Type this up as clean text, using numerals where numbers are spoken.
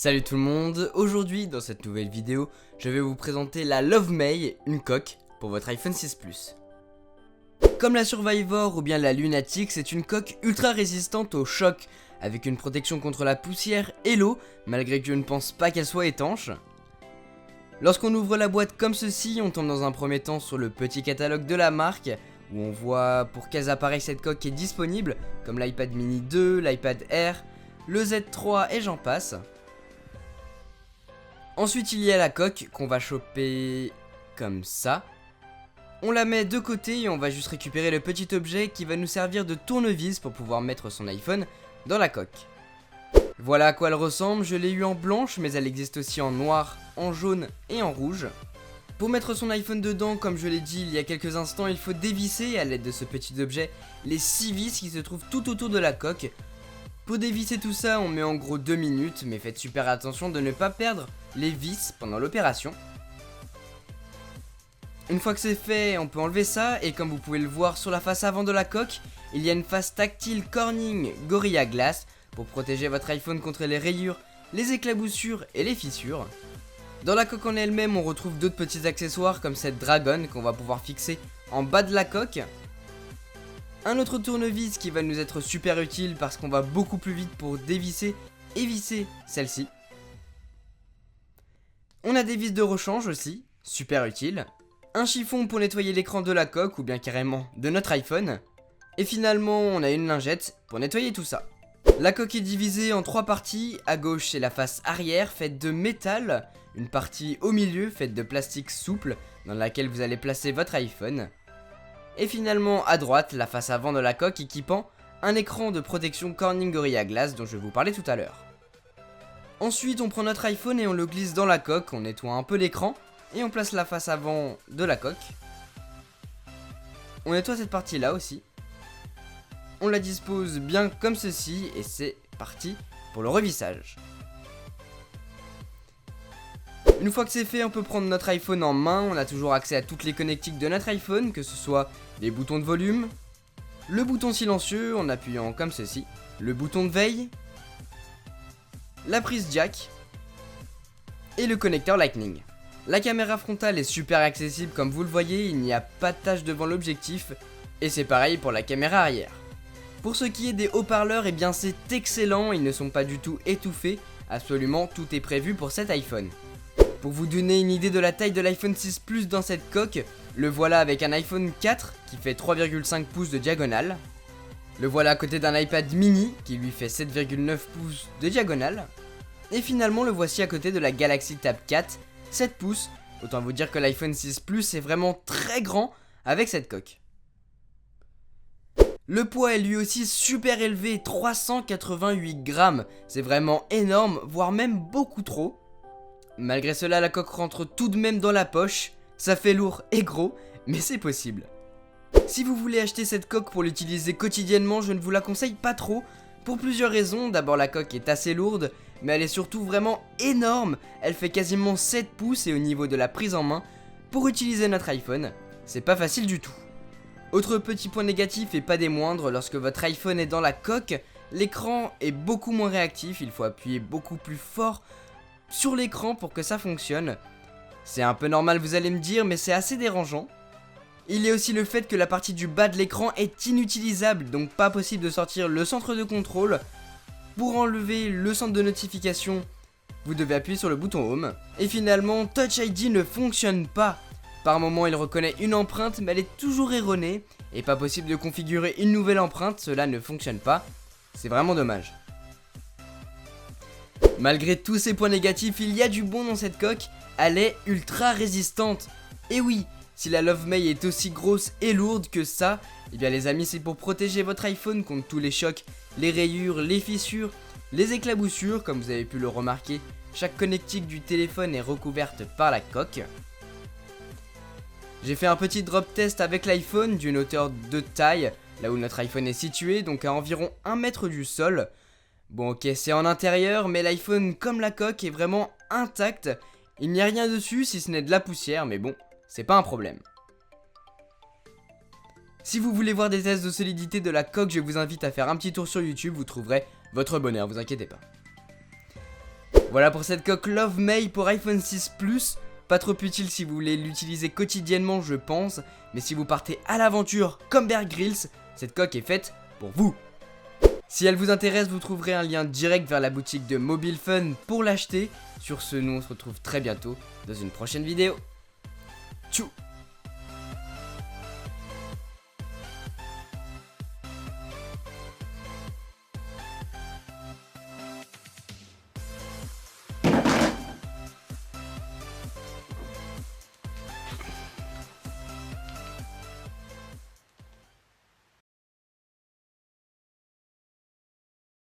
Salut tout le monde, aujourd'hui dans cette nouvelle vidéo, je vais vous présenter la Lovemay, une coque pour votre iPhone 6 Plus. Comme la Survivor ou bien la Lunatic, c'est une coque ultra résistante au choc, avec une protection contre la poussière et l'eau, malgré que je ne pense pas qu'elle soit étanche. Lorsqu'on ouvre la boîte comme ceci, on tombe dans un premier temps sur le petit catalogue de la marque, où on voit pour quels appareils cette coque est disponible, comme l'iPad mini 2, l'iPad Air, le Z3 et j'en passe. Ensuite il y a la coque qu'on va choper comme ça. On la met de côté et on va juste récupérer le petit objet qui va nous servir de tournevis pour pouvoir mettre son iPhone dans la coque. Voilà à quoi elle ressemble, je l'ai eu en blanche mais elle existe aussi en noir, en jaune et en rouge. Pour mettre son iPhone dedans, comme je l'ai dit il y a quelques instants, il faut dévisser à l'aide de ce petit objet les 6 vis qui se trouvent tout autour de la coque. Pour dévisser tout ça, on met en gros 2 minutes, mais faites super attention de ne pas perdre les vis pendant l'opération. Une fois que c'est fait, on peut enlever ça, et comme vous pouvez le voir sur la face avant de la coque, il y a une face tactile Corning Gorilla Glass pour protéger votre iPhone contre les rayures, les éclaboussures et les fissures. Dans la coque en elle-même, on retrouve d'autres petits accessoires comme cette dragonne qu'on va pouvoir fixer en bas de la coque. Un autre tournevis qui va nous être super utile parce qu'on va beaucoup plus vite pour dévisser et visser celle-ci. On a des vis de rechange aussi, super utile. Un chiffon pour nettoyer l'écran de la coque ou bien carrément de notre iPhone. Et finalement, on a une lingette pour nettoyer tout ça. La coque est divisée en 3 parties. À gauche, c'est la face arrière faite de métal. Une partie au milieu faite de plastique souple dans laquelle vous allez placer votre iPhone. Et finalement à droite, la face avant de la coque équipant un écran de protection Corning Gorilla Glass dont je vais vous parler tout à l'heure. Ensuite on prend notre iPhone et on le glisse dans la coque, on nettoie un peu l'écran et on place la face avant de la coque. On nettoie cette partie là aussi. On la dispose bien comme ceci et c'est parti pour le revissage. Une fois que c'est fait, on peut prendre notre iPhone en main, on a toujours accès à toutes les connectiques de notre iPhone, que ce soit les boutons de volume, le bouton silencieux en appuyant comme ceci, le bouton de veille, la prise jack et le connecteur Lightning. La caméra frontale est super accessible comme vous le voyez, il n'y a pas de tache devant l'objectif et c'est pareil pour la caméra arrière. Pour ce qui est des haut-parleurs, eh bien c'est excellent, ils ne sont pas du tout étouffés, absolument tout est prévu pour cet iPhone. Pour vous donner une idée de la taille de l'iPhone 6 Plus dans cette coque, le voilà avec un iPhone 4 qui fait 3,5 pouces de diagonale. Le voilà à côté d'un iPad mini qui lui fait 7,9 pouces de diagonale. Et finalement le voici à côté de la Galaxy Tab 4, 7 pouces. Autant vous dire que l'iPhone 6 Plus est vraiment très grand avec cette coque. Le poids est lui aussi super élevé, 388 grammes. C'est vraiment énorme, voire même beaucoup trop. Malgré cela, la coque rentre tout de même dans la poche, ça fait lourd et gros, mais c'est possible. Si vous voulez acheter cette coque pour l'utiliser quotidiennement, je ne vous la conseille pas trop, pour plusieurs raisons. D'abord, la coque est assez lourde, mais elle est surtout vraiment énorme, elle fait quasiment 7 pouces et au niveau de la prise en main, pour utiliser notre iPhone, c'est pas facile du tout. Autre petit point négatif et pas des moindres, lorsque votre iPhone est dans la coque, l'écran est beaucoup moins réactif, il faut appuyer beaucoup plus fort sur l'écran pour que ça fonctionne. C'est un peu normal vous allez me dire, mais c'est assez dérangeant. Il y a aussi le fait que la partie du bas de l'écran est inutilisable, donc pas possible de sortir le centre de contrôle. Pour enlever le centre de notification, vous devez appuyer sur le bouton Home. Et finalement, Touch ID ne fonctionne pas. Par moment il reconnaît une empreinte, mais elle est toujours erronée, et pas possible de configurer une nouvelle empreinte, cela ne fonctionne pas. C'est vraiment dommage. Malgré tous ces points négatifs, il y a du bon dans cette coque, elle est ultra résistante. Et oui, si la Lovemay est aussi grosse et lourde que ça, eh bien les amis c'est pour protéger votre iPhone contre tous les chocs, les rayures, les fissures, les éclaboussures, comme vous avez pu le remarquer, chaque connectique du téléphone est recouverte par la coque. J'ai fait un petit drop test avec l'iPhone d'une hauteur de taille, là où notre iPhone est situé, donc à environ 1 mètre du sol. Bon ok, c'est en intérieur, mais l'iPhone comme la coque est vraiment intact. Il n'y a rien dessus si ce n'est de la poussière, mais bon, c'est pas un problème. Si vous voulez voir des tests de solidité de la coque, je vous invite à faire un petit tour sur YouTube, vous trouverez votre bonheur, vous inquiétez pas. Voilà pour cette coque Love May pour iPhone 6 Plus. Pas trop utile si vous voulez l'utiliser quotidiennement je pense, mais si vous partez à l'aventure comme Bear Grylls, cette coque est faite pour vous. Si elle vous intéresse, vous trouverez un lien direct vers la boutique de Mobile Fun pour l'acheter. Sur ce, nous on se retrouve très bientôt dans une prochaine vidéo. Tchou!